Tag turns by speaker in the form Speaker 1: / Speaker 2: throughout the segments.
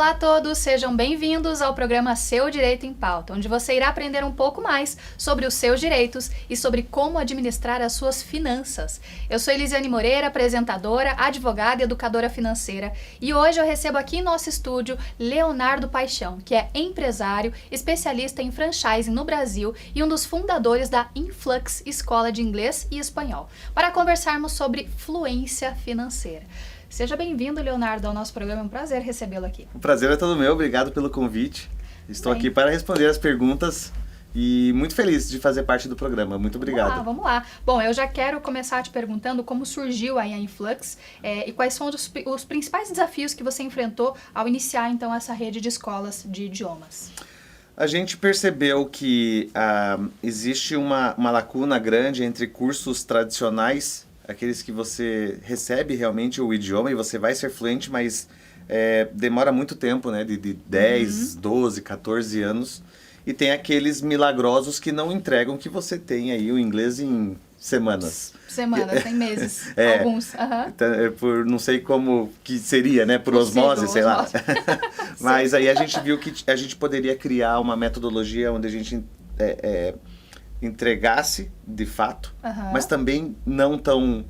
Speaker 1: Olá a todos, sejam bem-vindos ao programa Seu Direito em Pauta, onde você irá aprender um pouco mais sobre os seus direitos e sobre como administrar as suas finanças. Eu sou Elisiane Moreira, apresentadora, advogada e educadora financeira, e hoje eu recebo aqui em nosso estúdio Leonardo Paixão, que é empresário, especialista em franchising no Brasil e um dos fundadores da Influx Escola de Inglês e Espanhol, para conversarmos sobre fluência financeira. Seja bem-vindo, Leonardo, ao nosso programa. É um prazer recebê-lo aqui.
Speaker 2: O prazer é todo meu, obrigado pelo convite. Estou aqui para responder as perguntas e muito feliz de fazer parte do programa. Muito obrigado.
Speaker 1: Vamos lá. Bom, eu já quero começar te perguntando como surgiu aí a Influx e quais são os principais desafios que você enfrentou ao iniciar, então, essa rede de escolas de idiomas.
Speaker 2: A gente percebeu que existe uma lacuna grande entre cursos tradicionais, aqueles que você recebe realmente o idioma e você vai ser fluente, mas demora muito tempo, né? De 10, 12, 14 anos. E tem aqueles milagrosos que não entregam que você tem aí o inglês em semanas.
Speaker 1: Semanas, tem meses, alguns.
Speaker 2: Por não sei como que seria, né? Por osmose, sei lá. Mas aí a gente viu que a gente poderia criar uma metodologia onde a gente entregasse de fato, mas também não tão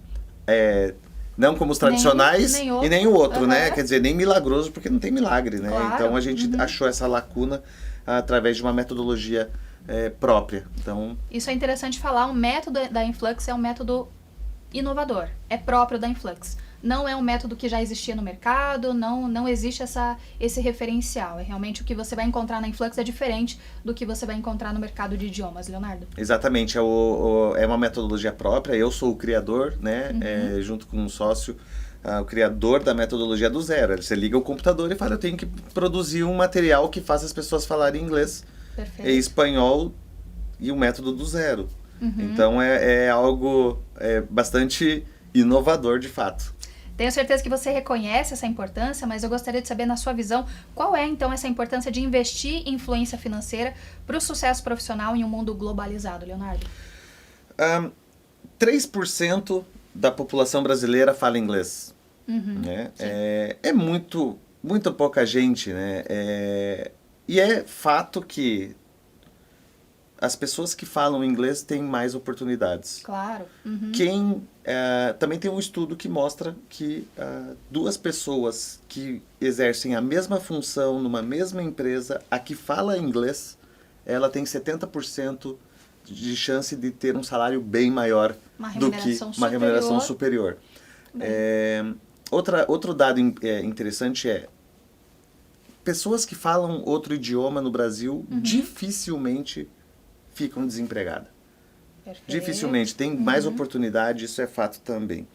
Speaker 2: não como os tradicionais e nem o outro, né? Quer dizer, nem milagroso, porque não tem milagre, né? Claro. Então a gente achou essa lacuna através de uma metodologia própria. Então, isso
Speaker 1: é interessante falar, o método da Influx é um método inovador, é próprio da Influx. Não é um método que já existia no mercado, não existe esse referencial. É realmente o que você vai encontrar na Influx é diferente do que você vai encontrar no mercado de idiomas, Leonardo.
Speaker 2: Exatamente, é uma metodologia própria, eu sou o criador, né, junto com um sócio, o criador da metodologia do zero. Você liga o computador e fala, eu tenho que produzir um material que faça as pessoas falarem inglês e espanhol e o método do zero. Então é algo bastante inovador de fato.
Speaker 1: Tenho certeza que você reconhece essa importância, mas eu gostaria de saber, na sua visão, qual é, então, essa importância de investir em influência financeira para o sucesso profissional em um mundo globalizado, Leonardo?
Speaker 2: 3% da população brasileira fala inglês. Né? É muito pouca gente, né? E é fato que as pessoas que falam inglês têm mais oportunidades.
Speaker 1: Claro.
Speaker 2: Também tem um estudo que mostra que duas pessoas que exercem a mesma função numa mesma empresa, a que fala inglês, ela tem 70% de chance de ter um salário bem maior do que uma remuneração superior. Outro dado interessante pessoas que falam outro idioma no Brasil dificilmente ficam desempregadas. Perfeito. Dificilmente, tem mais oportunidade, isso é fato também.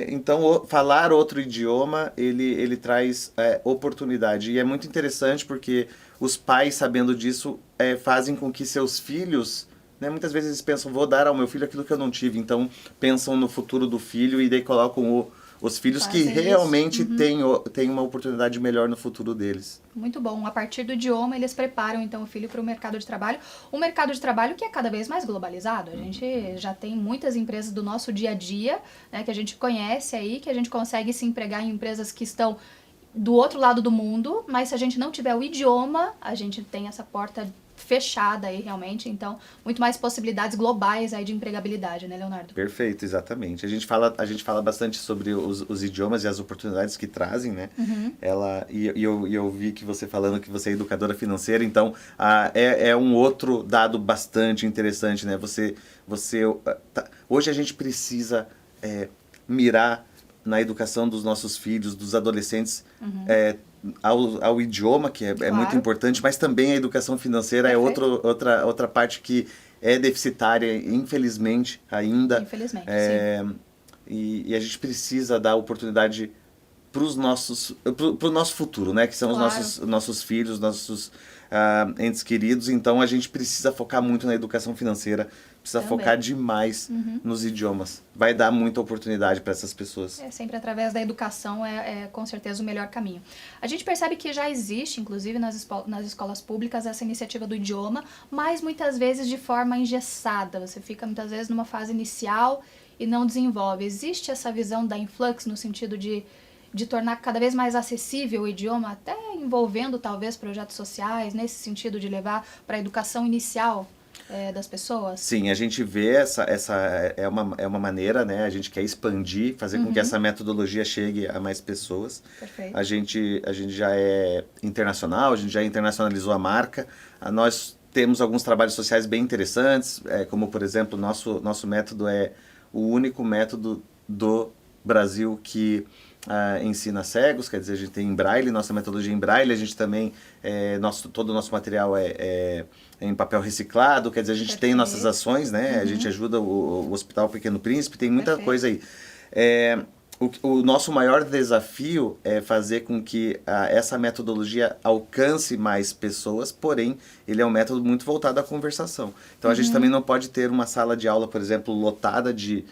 Speaker 2: Então, falar outro idioma, ele traz oportunidade. E é muito interessante porque os pais, sabendo disso, fazem com que seus filhos, né, muitas vezes eles pensam, vou dar ao meu filho aquilo que eu não tive. Então, pensam no futuro do filho e daí colocam os filhos que realmente têm uma oportunidade melhor no futuro deles.
Speaker 1: Muito bom. A partir do idioma, eles preparam, então, o filho para o mercado de trabalho. Um mercado de trabalho que é cada vez mais globalizado. A gente já tem muitas empresas do nosso dia a dia, né, que a gente conhece aí, que a gente consegue se empregar em empresas que estão do outro lado do mundo, mas se a gente não tiver o idioma, a gente tem essa porta fechada aí realmente, então muito mais possibilidades globais aí de empregabilidade, né, Leonardo?
Speaker 2: Perfeito, exatamente. A gente fala bastante sobre os idiomas e as oportunidades que trazem, né? Eu vi que você falando que você é educadora financeira, então é um outro dado bastante interessante, né? Hoje a gente precisa mirar na educação dos nossos filhos, dos adolescentes, ao idioma, que é muito importante, mas também a educação financeira é outra parte que é deficitária, infelizmente, ainda.
Speaker 1: Infelizmente, sim.
Speaker 2: E a gente precisa dar oportunidade para o nosso futuro, né? Que são os nossos filhos, nossos entes queridos. Então, a gente precisa focar muito na educação financeira, precisa focar demais nos idiomas. Vai dar muita oportunidade para essas pessoas.
Speaker 1: Sempre através da educação com certeza o melhor caminho. A gente percebe que já existe, inclusive nas escolas públicas, essa iniciativa do idioma, mas muitas vezes de forma engessada. Você fica muitas vezes numa fase inicial e não desenvolve. Existe essa visão da Influx no sentido de de tornar cada vez mais acessível o idioma, até envolvendo talvez projetos sociais, nesse sentido de levar para a educação inicial das pessoas?
Speaker 2: Sim, a gente vê é uma maneira, né? A gente quer expandir, fazer com que essa metodologia chegue a mais pessoas.
Speaker 1: Perfeito.
Speaker 2: A gente já é internacional, a gente já internacionalizou a marca. Nós temos alguns trabalhos sociais bem interessantes, como, por exemplo, nosso método é o único método do Brasil que ensina cegos, quer dizer, a gente tem em braille, nossa metodologia em braille, a gente também, todo o nosso material é em papel reciclado, quer dizer, a gente tem nossas ações, né? A gente ajuda o Hospital Pequeno Príncipe, tem muita coisa aí. O nosso maior desafio é fazer com que essa metodologia alcance mais pessoas, porém, ele é um método muito voltado à conversação. Então, a gente também não pode ter uma sala de aula, por exemplo, lotada de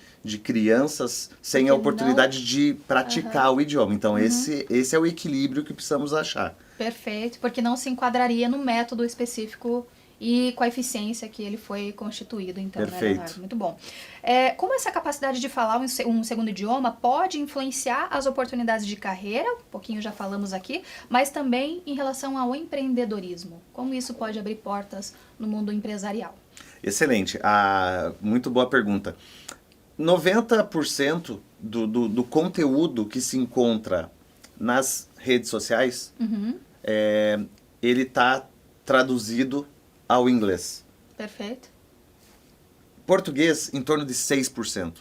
Speaker 2: crianças sem a oportunidade de praticar o idioma. Então, esse é o equilíbrio que precisamos achar.
Speaker 1: Perfeito, porque não se enquadraria no método específico e com a eficiência que ele foi constituído, então,
Speaker 2: Perfeito.
Speaker 1: Né, Leonardo? Muito bom. Como essa capacidade de falar um segundo idioma pode influenciar as oportunidades de carreira, um pouquinho já falamos aqui, mas também em relação ao empreendedorismo? Como isso pode abrir portas no mundo empresarial?
Speaker 2: Excelente. Muito boa pergunta. 90% do conteúdo que se encontra nas redes sociais, ele está traduzido ao inglês.
Speaker 1: Perfeito.
Speaker 2: Português, em torno de 6%.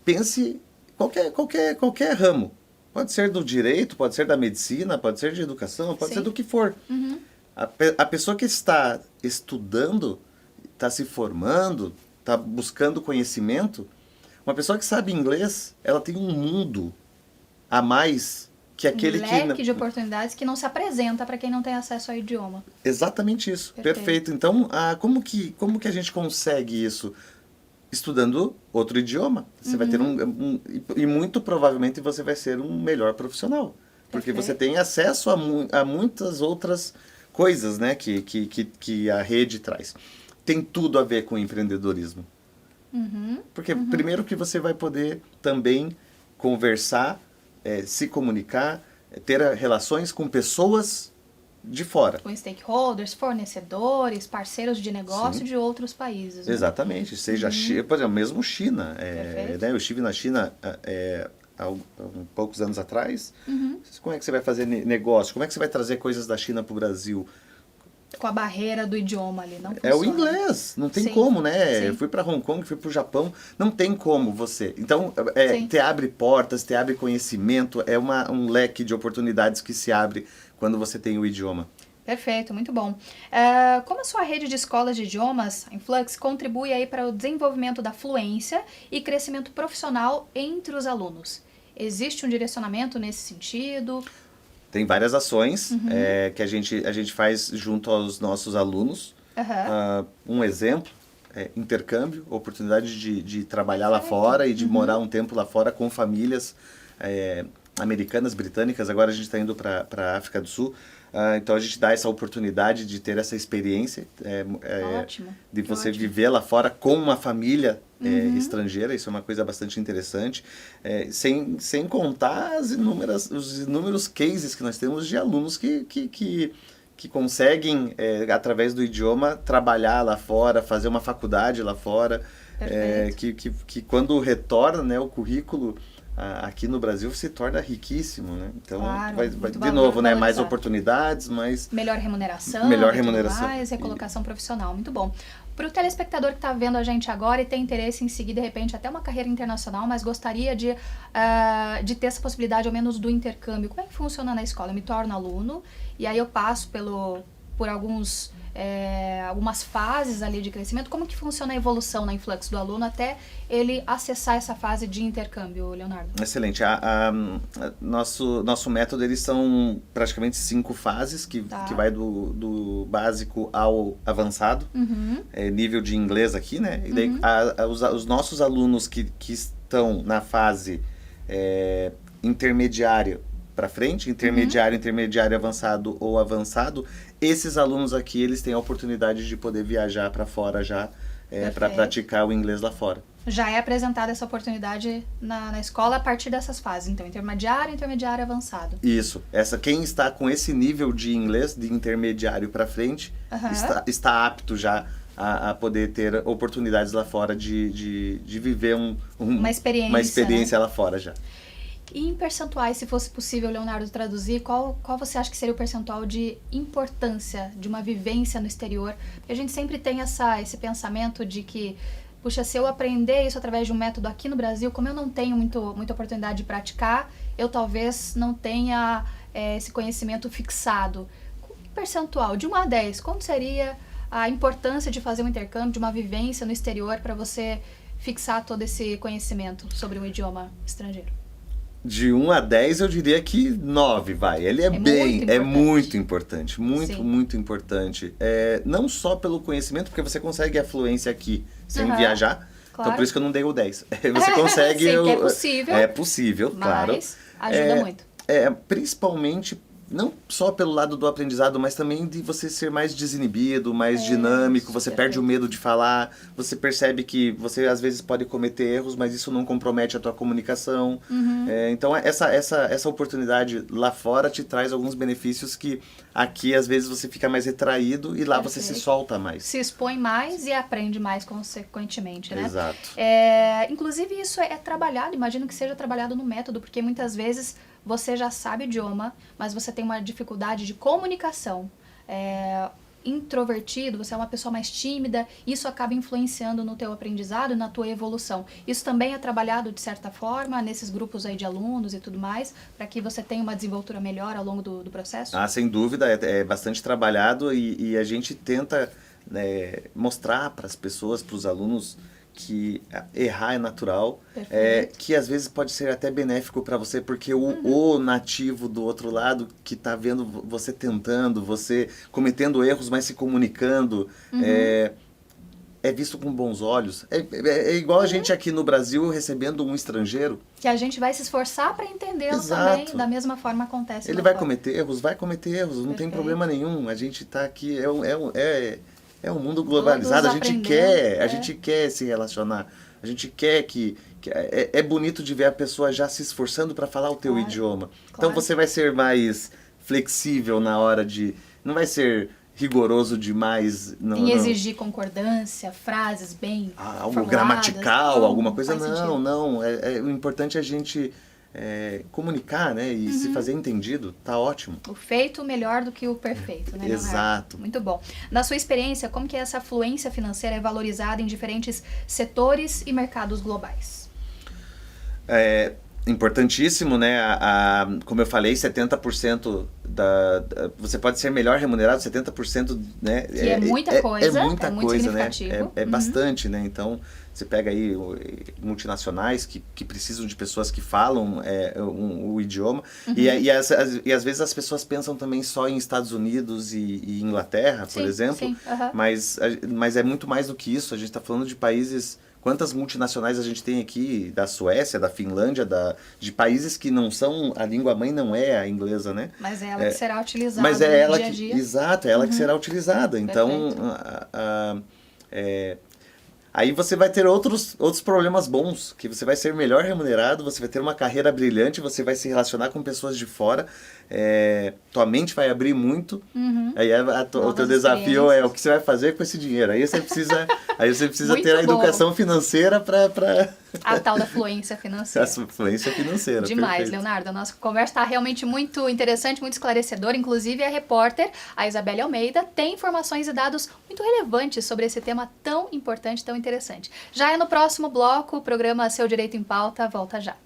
Speaker 2: Pense qualquer ramo. Pode ser do direito, pode ser da medicina, pode ser de educação, pode ser do que for. A pessoa que está estudando, está se formando, está buscando conhecimento, uma pessoa que sabe inglês, ela tem um mundo a mais que aquele
Speaker 1: leque de oportunidades que não se apresenta para quem não tem acesso ao idioma.
Speaker 2: Exatamente isso. Perfeito. Então, como que a gente consegue isso? Estudando outro idioma. Você vai ter e muito provavelmente você vai ser um melhor profissional. Porque você tem acesso a muitas outras coisas, né, que a rede traz. Tem tudo a ver com empreendedorismo. Porque primeiro que você vai poder também conversar, se comunicar, ter relações com pessoas de fora.
Speaker 1: Com stakeholders, fornecedores, parceiros de negócio de outros países. Né?
Speaker 2: Exatamente. Seja por exemplo, mesmo China. Né? Eu estive na China há poucos anos atrás. Como é que você vai fazer negócio? Como é que você vai trazer coisas da China para o Brasil?
Speaker 1: Com a barreira do idioma ali, não funciona.
Speaker 2: É o inglês, não tem como, né? Eu fui para Hong Kong, fui para o Japão, não tem como você. Então, te abre portas, te abre conhecimento, é um leque de oportunidades que se abre quando você tem o idioma.
Speaker 1: Perfeito, muito bom. Como a sua rede de escolas de idiomas, a Influx, contribui aí para o desenvolvimento da fluência e crescimento profissional entre os alunos? Existe um direcionamento nesse sentido?
Speaker 2: Tem várias ações que a gente faz junto aos nossos alunos. Um exemplo é intercâmbio, oportunidade de trabalhar lá fora e de morar um tempo lá fora com famílias americanas, britânicas. Agora a gente está indo para a África do Sul. Então a gente dá essa oportunidade de ter essa experiência de você viver lá fora com uma família estrangeira. Isso é uma coisa bastante interessante, sem contar os inúmeros cases que nós temos de alunos que conseguem, através do idioma, trabalhar lá fora, fazer uma faculdade lá fora, que quando retorna, né, o currículo aqui no Brasil se torna riquíssimo, né? Então, vai de novo, né? Mais oportunidades, mais...
Speaker 1: Melhor remuneração. Mais recolocação profissional. Muito bom. Para o telespectador que está vendo a gente agora e tem interesse em seguir, de repente, até uma carreira internacional, mas gostaria de ter essa possibilidade, ao menos, do intercâmbio. Como é que funciona na escola? Eu me torno aluno e aí eu passo por algumas fases ali de crescimento. Como que funciona a evolução na Influx do aluno até ele acessar essa fase de intercâmbio, Leonardo?
Speaker 2: Excelente. Nosso método, eles são praticamente 5 fases, que vai do básico ao avançado, nível de inglês aqui, né? E daí, os nossos alunos que estão na fase intermediária para frente, intermediário avançado ou avançado, esses alunos aqui, eles têm a oportunidade de poder viajar para fora já, para praticar o inglês lá fora.
Speaker 1: Já é apresentada essa oportunidade na escola a partir dessas fases, então intermediário e avançado.
Speaker 2: Isso. Quem está com esse nível de inglês, de intermediário para frente, está apto já a poder ter oportunidades lá fora de viver
Speaker 1: uma experiência,
Speaker 2: né? Lá fora já.
Speaker 1: E em percentuais, se fosse possível, Leonardo, traduzir, qual você acha que seria o percentual de importância de uma vivência no exterior? Porque a gente sempre tem esse pensamento de que, puxa, se eu aprender isso através de um método aqui no Brasil, como eu não tenho muita oportunidade de praticar, eu talvez não tenha esse conhecimento fixado. Percentual, de 1 a 10, quanto seria a importância de fazer um intercâmbio, de uma vivência no exterior para você fixar todo esse conhecimento sobre um idioma estrangeiro?
Speaker 2: De 1 a 10, eu diria que 9, vai. Ele é muito importante. Muito importante. Não só pelo conhecimento, porque você consegue a fluência aqui sem viajar. Claro. Então, por isso que eu não dei o 10. Você consegue...
Speaker 1: Sim, que é possível.
Speaker 2: É possível, claro.
Speaker 1: Mas ajuda muito.
Speaker 2: Principalmente, não só pelo lado do aprendizado, mas também de você ser mais desinibido, mais dinâmico, você perde o medo de falar, você percebe que você às vezes pode cometer erros, mas isso não compromete a tua comunicação. Então essa oportunidade lá fora te traz alguns benefícios que aqui às vezes você fica mais retraído e lá você se solta mais.
Speaker 1: Se expõe mais e aprende mais consequentemente, né?
Speaker 2: Exato.
Speaker 1: Inclusive isso é trabalhado, imagino que seja trabalhado no método, porque muitas vezes você já sabe o idioma, mas você tem uma dificuldade de comunicação. Introvertido, você é uma pessoa mais tímida, isso acaba influenciando no teu aprendizado e na tua evolução. Isso também é trabalhado de certa forma nesses grupos aí de alunos e tudo mais, para que você tenha uma desenvoltura melhor ao longo do processo?
Speaker 2: Sem dúvida, é bastante trabalhado e a gente tenta mostrar para as pessoas, para os alunos, que errar é natural, que às vezes pode ser até benéfico para você, porque o nativo do outro lado que está vendo você tentando, você cometendo erros, mas se comunicando, é visto com bons olhos. É igual a gente aqui no Brasil recebendo um estrangeiro.
Speaker 1: Que a gente vai se esforçar para entendê-lo também, da mesma forma acontece.
Speaker 2: Ele vai cometer erros, não tem problema nenhum. A gente está aqui, é um mundo globalizado, a gente quer se relacionar, a gente quer que é bonito de ver a pessoa já se esforçando para falar o teu idioma. Então você vai ser mais flexível na hora não vai ser rigoroso demais.
Speaker 1: Em exigir concordância, frases bem
Speaker 2: algo gramatical, alguma coisa, não. O importante é a gente... comunicar, né, e se fazer entendido, tá ótimo.
Speaker 1: O feito melhor do que o perfeito, né, Leonardo?
Speaker 2: Exato.
Speaker 1: Muito bom. Na sua experiência, como que essa fluência financeira é valorizada em diferentes setores e mercados globais?
Speaker 2: Importantíssimo, né, como eu falei, 70% você pode ser melhor remunerado, 70%, né?
Speaker 1: Que é muita coisa,
Speaker 2: muita
Speaker 1: muito
Speaker 2: coisa,
Speaker 1: significativo.
Speaker 2: É bastante, né, então... Você pega aí multinacionais que precisam de pessoas que falam o idioma. E às vezes as pessoas pensam também só em Estados Unidos e Inglaterra, por exemplo.
Speaker 1: Sim.
Speaker 2: Mas é muito mais do que isso. A gente está falando de países... Quantas multinacionais a gente tem aqui, da Suécia, da Finlândia, de países que não são... A língua mãe não é a inglesa, né?
Speaker 1: Mas é ela que será utilizada
Speaker 2: no dia
Speaker 1: a dia.
Speaker 2: Exato, é ela que será utilizada. Então... Aí você vai ter outros problemas bons, que você vai ser melhor remunerado, você vai ter uma carreira brilhante, você vai se relacionar com pessoas de fora, tua mente vai abrir muito, aí o teu desafio é o que você vai fazer com esse dinheiro. Aí você precisa ter a educação financeira para...
Speaker 1: A tal da fluência financeira.
Speaker 2: A fluência financeira,
Speaker 1: Demais,
Speaker 2: perfeito.
Speaker 1: Leonardo. A nossa conversa está realmente muito interessante, muito esclarecedora. Inclusive, a repórter, a Isabelle Almeida, tem informações e dados muito relevantes sobre esse tema tão importante, tão interessante. Já é no próximo bloco, o programa Seu Direito em Pauta volta já.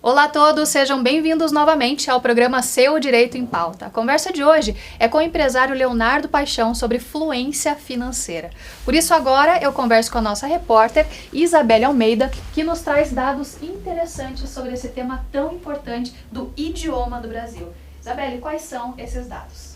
Speaker 1: Olá a todos, sejam bem-vindos novamente ao programa Seu Direito em Pauta. A conversa de hoje é com o empresário Leonardo Paixão sobre fluência financeira. Por isso agora eu converso com a nossa repórter Isabelle Almeida, que nos traz dados interessantes sobre esse tema tão importante do idioma do Brasil. Isabelle, quais são esses dados?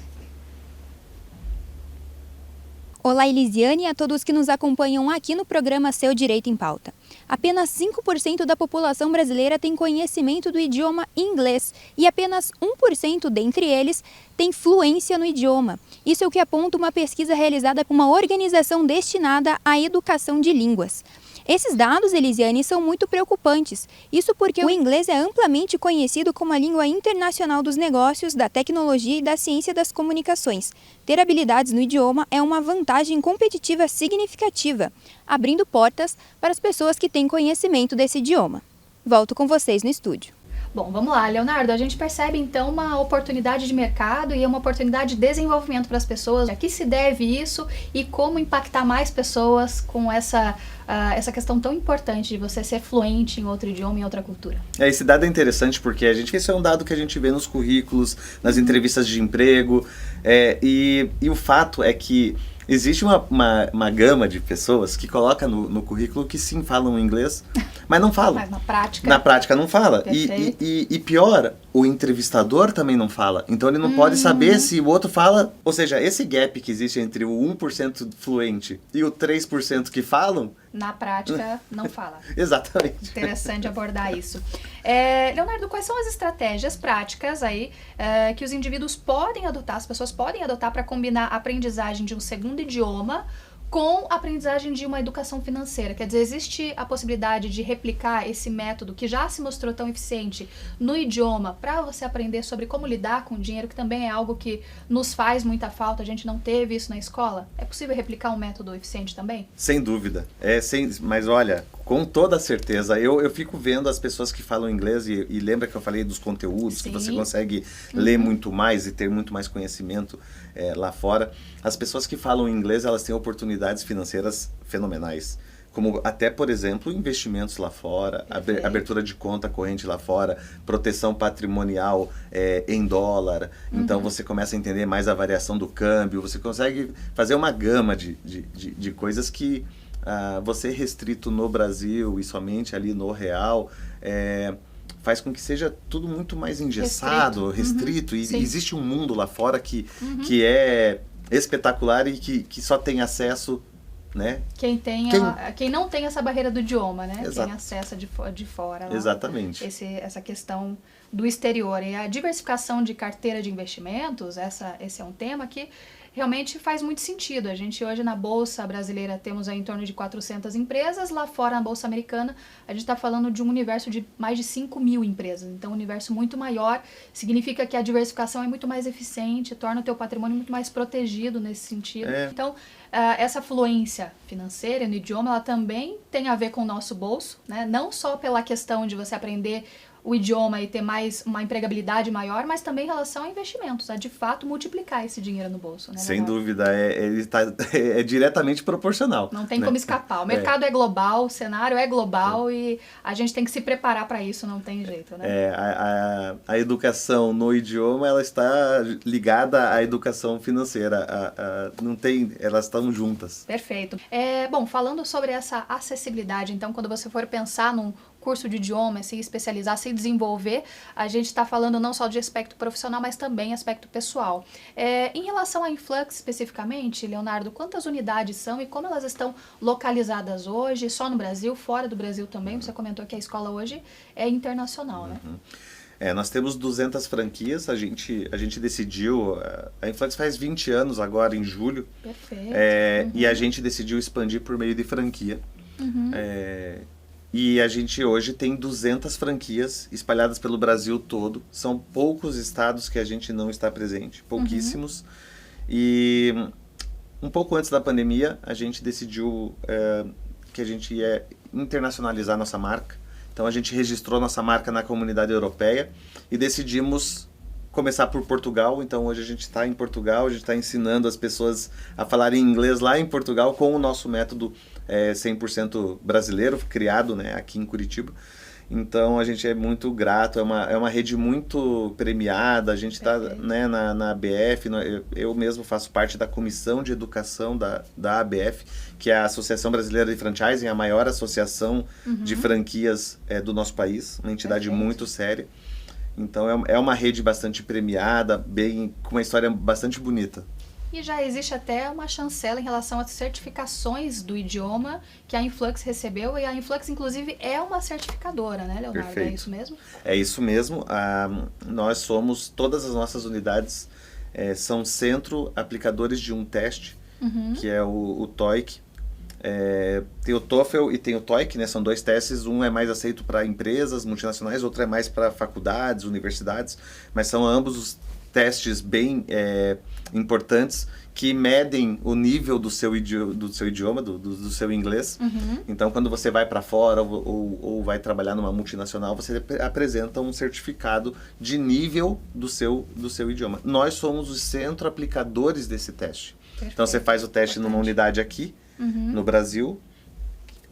Speaker 3: Olá, Elisiane, e a todos que nos acompanham aqui no programa Seu Direito em Pauta. Apenas 5% da população brasileira tem conhecimento do idioma inglês e apenas 1% dentre eles tem fluência no idioma. Isso é o que aponta uma pesquisa realizada por uma organização destinada à educação de línguas. Esses dados, Elisiane, são muito preocupantes. Isso porque o inglês é amplamente conhecido como a língua internacional dos negócios, da tecnologia e da ciência das comunicações. Ter habilidades no idioma é uma vantagem competitiva significativa, abrindo portas para as pessoas que têm conhecimento desse idioma. Volto com vocês no estúdio.
Speaker 1: Bom, vamos lá, Leonardo, a gente percebe então uma oportunidade de mercado e uma oportunidade de desenvolvimento para as pessoas. A que se deve isso e como impactar mais pessoas com essa questão tão importante de você ser fluente em outro idioma, em outra cultura?
Speaker 2: Esse dado é interessante porque esse é um dado que a gente vê nos currículos, nas entrevistas de emprego, e o fato é que existe uma gama de pessoas que coloca no currículo que sim falam inglês, mas não falam.
Speaker 1: Mas na
Speaker 2: prática não fala. E pior, o entrevistador também não fala. Então ele não pode saber se o outro fala. Ou seja, esse gap que existe entre o 1% fluente e o 3% que falam...
Speaker 1: Na prática, não fala.
Speaker 2: Exatamente.
Speaker 1: Interessante abordar isso. Leonardo, quais são as estratégias práticas aí que os indivíduos podem adotar, as pessoas podem adotar para combinar a aprendizagem de um segundo idioma com a aprendizagem de uma educação financeira? Quer dizer, existe a possibilidade de replicar esse método que já se mostrou tão eficiente no idioma para você aprender sobre como lidar com o dinheiro, que também é algo que nos faz muita falta, a gente não teve isso na escola? É possível replicar um método eficiente também?
Speaker 2: Sem dúvida. Mas olha, com toda certeza, eu fico vendo as pessoas que falam inglês e lembra que eu falei dos conteúdos,
Speaker 1: Sim.
Speaker 2: que você consegue ler muito mais e ter muito mais conhecimento lá fora. As pessoas que falam inglês, elas têm oportunidades financeiras fenomenais. Como até, por exemplo, investimentos lá fora, abertura de conta corrente lá fora, proteção patrimonial em dólar. Então você começa a entender mais a variação do câmbio, você consegue fazer uma gama de coisas que você restrito no Brasil e somente ali no real, faz com que seja tudo muito mais engessado, restrito. E existe um mundo lá fora que é espetacular e que só tem acesso, né?
Speaker 1: Quem não tem essa barreira do idioma, né?
Speaker 2: Exato.
Speaker 1: Tem acesso de fora. Lá,
Speaker 2: Exatamente.
Speaker 1: Essa questão do exterior. E a diversificação de carteira de investimentos, esse é um tema que realmente faz muito sentido. A gente hoje na Bolsa Brasileira temos aí em torno de 400 empresas, lá fora na Bolsa Americana a gente está falando de um universo de mais de 5.000 empresas, então um universo muito maior, significa que a diversificação é muito mais eficiente, torna o teu patrimônio muito mais protegido nesse sentido. Então, essa fluência financeira no idioma, ela também tem a ver com o nosso bolso, né? Não só pela questão de você aprender o idioma e ter mais uma empregabilidade maior, mas também em relação a investimentos, a de fato multiplicar esse dinheiro no bolso. Né,
Speaker 2: sem dúvida, é diretamente proporcional.
Speaker 1: Não tem como escapar. O mercado é global, o cenário é global e a gente tem que se preparar para isso, não tem jeito. Né?
Speaker 2: A educação no idioma, ela está ligada à educação financeira. Não tem, elas estão juntas.
Speaker 1: Perfeito. Bom, falando sobre essa acessibilidade, então, quando você for pensar num curso de idioma, se especializar, se desenvolver, a gente está falando não só de aspecto profissional, mas também aspecto pessoal. Em relação à Influx especificamente, Leonardo, quantas unidades são e como elas estão localizadas hoje, só no Brasil, fora do Brasil também? Você comentou que a escola hoje é internacional, né?
Speaker 2: Nós temos 200 franquias, a gente decidiu, a Influx faz 20 anos agora, em julho.
Speaker 1: Perfeito.
Speaker 2: E a gente decidiu expandir por meio de franquia. E a gente hoje tem 200 franquias espalhadas pelo Brasil todo. São poucos estados que a gente não está presente, pouquíssimos. E um pouco antes da pandemia, a gente decidiu que a gente ia internacionalizar nossa marca. Então a gente registrou nossa marca na comunidade europeia e decidimos começar por Portugal. Então hoje a gente está em Portugal, a gente está ensinando as pessoas a falarem inglês lá em Portugal com o nosso método 100% brasileiro, criado, né, aqui em Curitiba. Então a gente é muito grato, é uma rede muito premiada, a gente está, né, na ABF, eu mesmo faço parte da comissão de educação da ABF, que é a Associação Brasileira de Franchising, a maior associação de franquias do nosso país, uma entidade muito séria. Então é uma rede bastante premiada, com uma história bastante bonita.
Speaker 1: E já existe até uma chancela em relação às certificações do idioma que a Influx recebeu, e a Influx, inclusive, é uma certificadora, né, Leonardo?
Speaker 2: Perfeito.
Speaker 1: É isso mesmo?
Speaker 2: É isso mesmo. Nós somos, todas as nossas unidades são centro aplicadores de um teste, que é o TOEIC. Tem o TOEFL e tem o TOEIC, né? São 2 testes, um é mais aceito para empresas multinacionais, outro é mais para faculdades, universidades, mas são ambos os testes bem importantes que medem o nível do seu idioma, do seu inglês. Então, quando você vai para fora ou vai trabalhar numa multinacional, você apresenta um certificado de nível do seu idioma. Nós somos os centro aplicadores desse teste.
Speaker 1: Perfeito.
Speaker 2: Então, você faz o teste numa unidade aqui, no Brasil,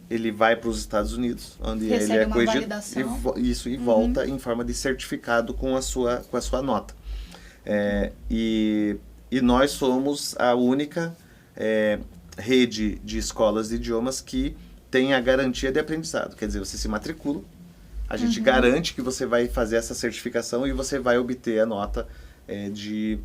Speaker 2: ele vai para os Estados Unidos, onde
Speaker 1: recebe
Speaker 2: ele é
Speaker 1: uma
Speaker 2: corrigido
Speaker 1: validação.
Speaker 2: e volta em forma de certificado com a sua nota. E nós somos a única rede de escolas de idiomas que tem a garantia de aprendizado. Quer dizer, você se matricula, a gente garante que você vai fazer essa certificação e você vai obter a nota de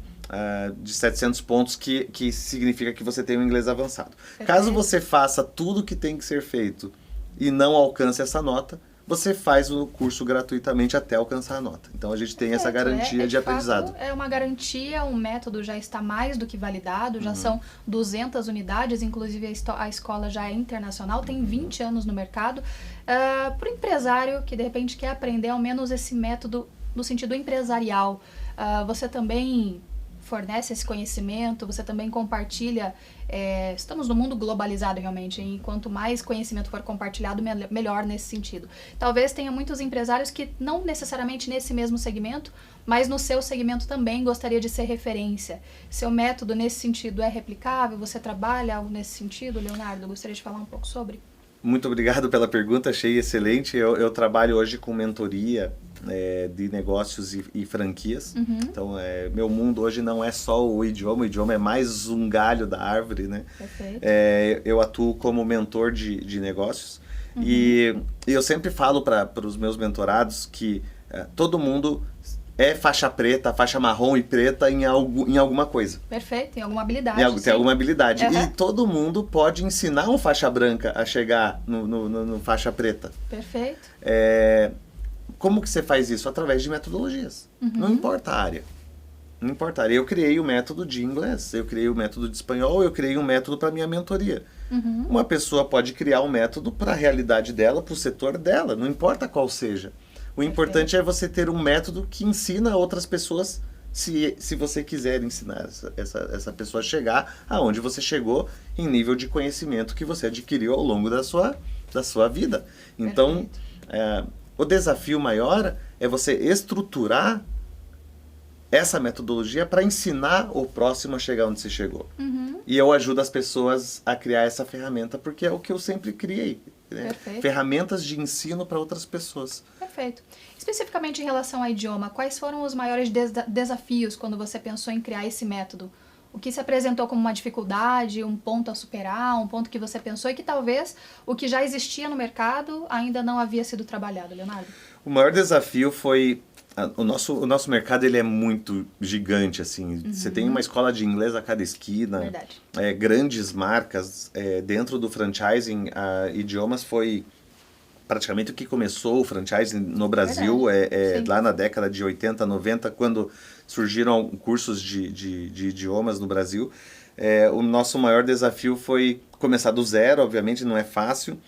Speaker 2: 700 pontos, que significa que você tem um inglês avançado.
Speaker 1: Perfeito.
Speaker 2: Caso você faça tudo que tem que ser feito e não alcance essa nota, você faz o curso gratuitamente até alcançar a nota. Então, a gente tem essa garantia de aprendizado.
Speaker 1: Fato, é uma garantia, um método já está mais do que validado, já são 200 unidades, inclusive a escola já é internacional, tem 20 anos no mercado. Para o empresário que, de repente, quer aprender ao menos esse método no sentido empresarial, você também fornece esse conhecimento, você também compartilha. Estamos no mundo globalizado realmente, e quanto mais conhecimento for compartilhado, melhor nesse sentido. Talvez tenha muitos empresários que não necessariamente nesse mesmo segmento, mas no seu segmento também gostaria de ser referência. Seu método nesse sentido é replicável? Você trabalha algo nesse sentido, Leonardo? Gostaria de falar um pouco sobre?
Speaker 2: Muito obrigado pela pergunta, achei excelente. Eu trabalho hoje com mentoria de negócios e franquias. Então, meu mundo hoje não é só o idioma é mais um galho da árvore, né?
Speaker 1: Perfeito.
Speaker 2: Eu atuo como mentor de negócios e eu sempre falo para os meus mentorados que todo mundo é faixa preta, faixa marrom e preta em alguma coisa.
Speaker 1: Perfeito, tem alguma habilidade.
Speaker 2: Tem alguma habilidade. E todo mundo pode ensinar um faixa branca a chegar no faixa preta.
Speaker 1: Perfeito.
Speaker 2: Como que você faz isso? Através de metodologias. Não importa a área. Não importa a área. Eu criei o método de inglês, eu criei o método de espanhol, eu criei um método para minha mentoria. Uma pessoa pode criar um método para a realidade dela, para o setor dela, não importa qual seja. O importante é você ter um método que ensina outras pessoas, se você quiser ensinar essa pessoa a chegar aonde você chegou em nível de conhecimento que você adquiriu ao longo da sua vida. Então, o desafio maior é você estruturar essa metodologia para ensinar o próximo a chegar onde você chegou. E eu ajudo as pessoas a criar essa ferramenta, porque é o que eu sempre criei. Né? Ferramentas de ensino para outras pessoas.
Speaker 1: Perfeito. Especificamente em relação ao idioma, quais foram os maiores desafios quando você pensou em criar esse método? O que se apresentou como uma dificuldade, um ponto a superar, um ponto que você pensou e que talvez o que já existia no mercado ainda não havia sido trabalhado, Leonardo?
Speaker 2: O maior desafio foi... O nosso mercado ele é muito gigante, assim. Você tem uma escola de inglês a cada esquina.
Speaker 1: Verdade.
Speaker 2: Grandes marcas. Dentro do franchising, idiomas foi praticamente o que começou o franchising no Brasil. Lá na década de 80, 90, quando surgiram cursos de idiomas no Brasil. O nosso maior desafio foi começar do zero, obviamente não é fácil.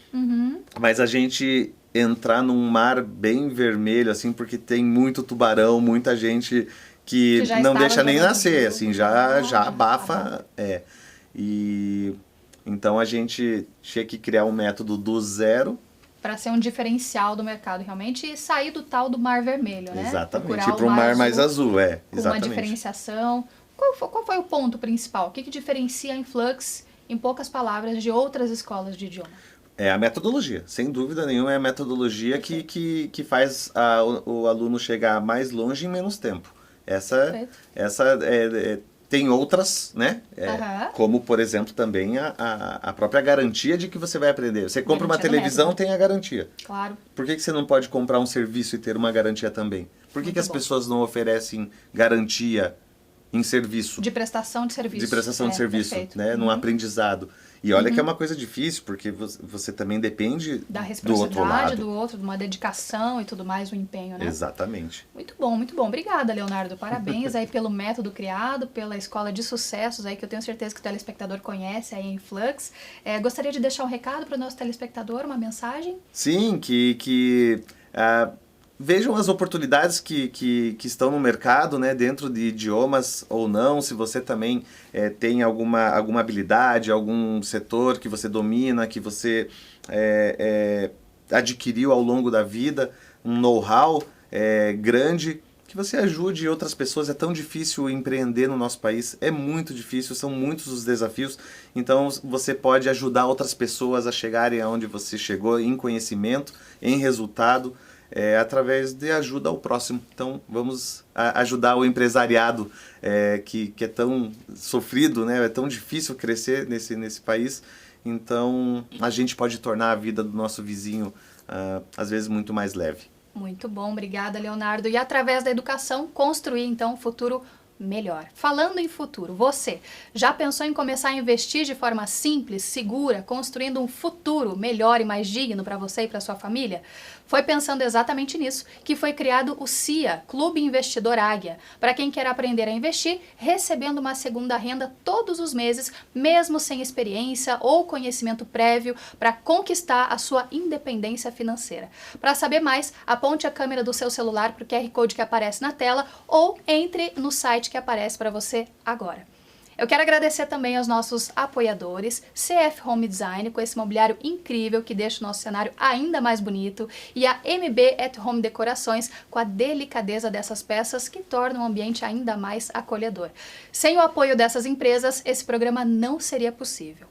Speaker 2: Mas a gente... entrar num mar bem vermelho, assim, porque tem muito tubarão, muita gente que não deixa nem nascer, assim, já abafa. E então a gente tinha que criar um método do zero.
Speaker 1: Para ser um diferencial do mercado, realmente, e sair do tal do mar vermelho, né?
Speaker 2: Exatamente, ir para um mar mais azul,
Speaker 1: com
Speaker 2: exatamente.
Speaker 1: uma diferenciação. Qual foi o ponto principal? O que diferencia a Influx, em poucas palavras, de outras escolas de idioma?
Speaker 2: É a metodologia, sem dúvida nenhuma, é a metodologia que faz o aluno chegar mais longe em menos tempo. Tem outras, né? Como, por exemplo, também a própria garantia de que você vai aprender. Você compra uma televisão, tem a garantia.
Speaker 1: Claro.
Speaker 2: Por que você não pode comprar um serviço e ter uma garantia também? Por que as pessoas não oferecem garantia em serviço.
Speaker 1: De prestação de serviço.
Speaker 2: De prestação de serviço,
Speaker 1: perfeito.
Speaker 2: né? Num aprendizado. E olha que é uma coisa difícil, porque você também depende
Speaker 1: Da
Speaker 2: do outro lado.
Speaker 1: reciprocidade do outro, de uma dedicação e tudo mais, um empenho, né?
Speaker 2: Exatamente.
Speaker 1: Muito bom, muito bom. Obrigada, Leonardo. Parabéns aí pelo método criado, pela escola de sucessos aí, que eu tenho certeza que o telespectador conhece aí em Flux. Gostaria de deixar um recado para o nosso telespectador, uma mensagem?
Speaker 2: Sim, que vejam as oportunidades que estão no mercado, né, dentro de idiomas ou não, se você também tem alguma habilidade, algum setor que você domina, que você adquiriu ao longo da vida, um know-how grande, que você ajude outras pessoas. É tão difícil empreender no nosso país, é muito difícil, são muitos os desafios, então você pode ajudar outras pessoas a chegarem aonde você chegou, em conhecimento, em resultado, através de ajuda ao próximo. Então vamos ajudar o empresariado que é tão sofrido, né? É tão difícil crescer nesse país. Então a gente pode tornar a vida do nosso vizinho às vezes muito mais leve.
Speaker 1: Muito bom, obrigada, Leonardo. E através da educação, construir então um futuro melhor. Falando em futuro, você já pensou em começar a investir de forma simples, segura, construindo um futuro melhor e mais digno para você e para sua família? Foi pensando exatamente nisso que foi criado o CIA, Clube Investidor Águia, para quem quer aprender a investir, recebendo uma segunda renda todos os meses, mesmo sem experiência ou conhecimento prévio, para conquistar a sua independência financeira. Para saber mais, aponte a câmera do seu celular para o QR Code que aparece na tela ou entre no site que aparece para você agora. Eu quero agradecer também aos nossos apoiadores, CF Home Design, com esse mobiliário incrível que deixa o nosso cenário ainda mais bonito, e a MB at Home Decorações, com a delicadeza dessas peças que tornam o ambiente ainda mais acolhedor. Sem o apoio dessas empresas, esse programa não seria possível.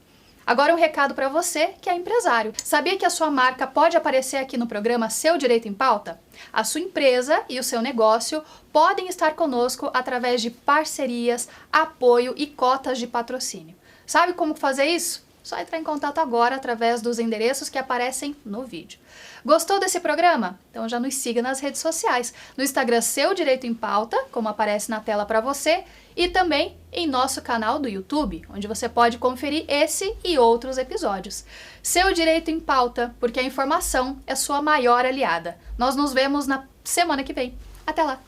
Speaker 1: Agora um recado para você que é empresário. Sabia que a sua marca pode aparecer aqui no programa Seu Direito em Pauta? A sua empresa e o seu negócio podem estar conosco através de parcerias, apoio e cotas de patrocínio. Sabe como fazer isso? Só entrar em contato agora através dos endereços que aparecem no vídeo. Gostou desse programa? Então já nos siga nas redes sociais. No Instagram Seu Direito em Pauta, como aparece na tela para você, e também em nosso canal do YouTube, onde você pode conferir esse e outros episódios. Seu Direito em Pauta, porque a informação é sua maior aliada. Nós nos vemos na semana que vem. Até lá!